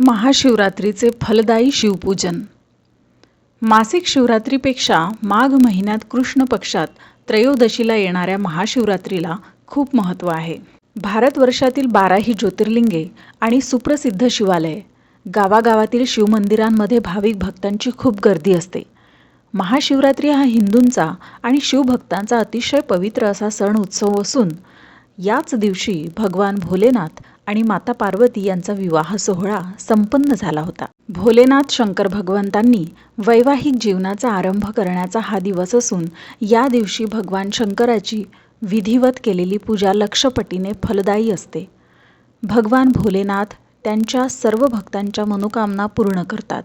महाशिवरात्रीचे फलदायी शिवपूजन. मासिक शिवरात्रीपेक्षा माघ महिन्यात कृष्ण पक्षात त्रयोदशीला येणाऱ्या महाशिवरात्रीला खूप महत्त्व आहे. भारतवर्षातील 12ही ज्योतिर्लिंगे आणि सुप्रसिद्ध शिवालये, गावागावातील शिवमंदिरांमध्ये भाविक भक्तांची खूप गर्दी असते. महाशिवरात्री हा हिंदूंचा आणि शिवभक्तांचा अतिशय पवित्र असा सण उत्सव असून याच दिवशी भगवान भोलेनाथ आणि माता पार्वती यांचा विवाह सोहळा संपन्न झाला होता. भोलेनाथ शंकर भगवंतांनी वैवाहिक जीवनाचा आरंभ करण्याचा हा दिवस असून या दिवशी भगवान शंकराची विधिवत केलेली पूजा लक्षपटीने फलदायी असते. भगवान भोलेनाथ त्यांच्या सर्व भक्तांच्या मनोकामना पूर्ण करतात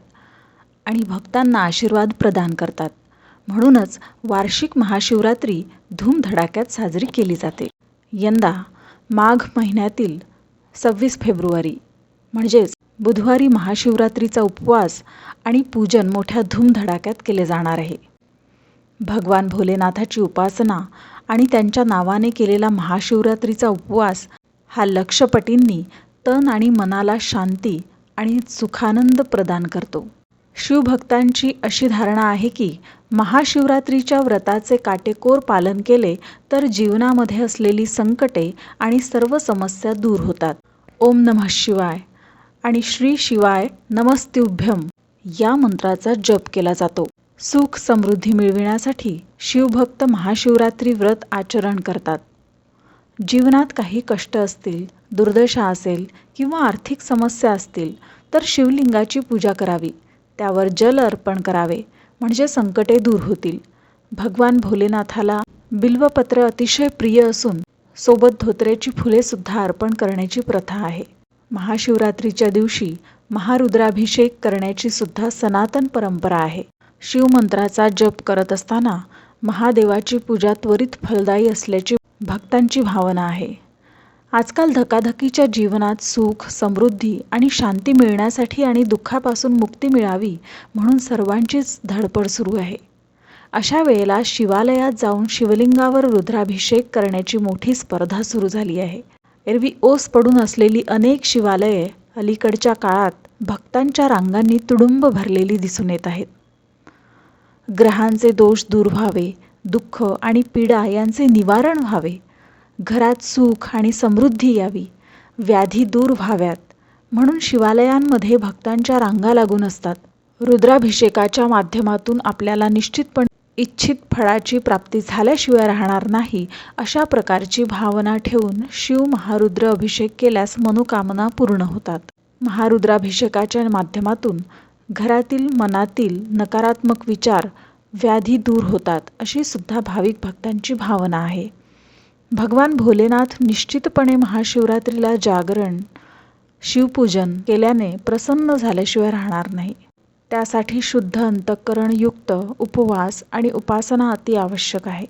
आणि भक्तांना आशीर्वाद प्रदान करतात. म्हणूनच वार्षिक महाशिवरात्री धूमधडाक्यात साजरी केली जाते. यंदा माघ महिन्यातील 26 फेब्रुवारी म्हणजेच बुधवारी महाशिवरात्रीचा उपवास आणि पूजन मोठ्या धूमधडाक्यात केले जाणार आहे. भगवान भोलेनाथाची उपासना आणि त्यांच्या नावाने केलेला महाशिवरात्रीचा उपवास हा लक्षपटींनी तन आणि मनाला शांती आणि सुखानंद प्रदान करतो. शिवभक्तांची अशी धारणा आहे की महाशिवरात्रीच्या व्रताचे काटेकोर पालन केले तर जीवनामध्ये असलेली संकटे आणि सर्व समस्या दूर होतात. ओम नमः शिवाय आणि श्री शिवाय नमस्तुभ्यं या मंत्राचा जप केला जातो. सुख समृद्धी मिळविण्यासाठी शिवभक्त महाशिवरात्री व्रत आचरण करतात. जीवनात काही कष्ट असतील, दुर्दशा असेल किंवा आर्थिक समस्या असतील तर शिवलिंगाची पूजा करावी, त्यावर जल अर्पण करावे म्हणजे संकटे दूर होतील. भगवान भोलेनाथाला बिल्वपत्र अतिशय प्रिय असून सोबत धोत्र्याची फुले सुद्धा अर्पण करण्याची प्रथा आहे. महाशिवरात्रीच्या दिवशी महारुद्राभिषेक करण्याची सुद्धा सनातन परंपरा आहे. शिवमंत्राचा जप करत असताना महादेवाची पूजा त्वरित फलदायी असल्याची भक्तांची भावना आहे. आजकाल धकाधकीच्या जीवनात सुख, समृद्धी आणि शांती मिळण्यासाठी आणि दुःखापासून मुक्ती मिळावी म्हणून सर्वांचीच धडपड सुरू आहे. अशा वेळेला शिवालयात जाऊन शिवलिंगावर रुद्राभिषेक करण्याची मोठी स्पर्धा सुरू झाली आहे. एरवी ओस पडून असलेली अनेक शिवालये अलीकडच्या काळात भक्तांच्या रांगांनी तुडुंब भरलेली दिसून येत आहेत. ग्रहांचे दोष दूर व्हावे, दुःख आणि पीडा यांचे निवारण व्हावे, घरात सुख आणि समृद्धी यावी, व्याधी दूर व्हाव्यात म्हणून शिवालयांमध्ये भक्तांच्या रांगा लागून असतात. रुद्राभिषेकाच्या माध्यमातून आपल्याला निश्चितपणे इच्छित फळाची प्राप्ती झाल्याशिवाय राहणार नाही अशा प्रकारची भावना ठेवून शिव महारुद्र अभिषेक केल्यास मनोकामना पूर्ण होतात. महारुद्राभिषेकाच्या माध्यमातून घरातील मनातील नकारात्मक विचार, व्याधी दूर होतात अशी सुद्धा भाविक भक्तांची भावना आहे. भगवान भोलेनाथ निश्चितपणे महाशिवरात्रीला जागरण, शिवपूजन केल्याने प्रसन्न झाल्याशिवाय राहणार नाही. त्यासाठी शुद्ध अंतःकरण युक्त उपवास आणि उपासना अति आवश्यक आहे.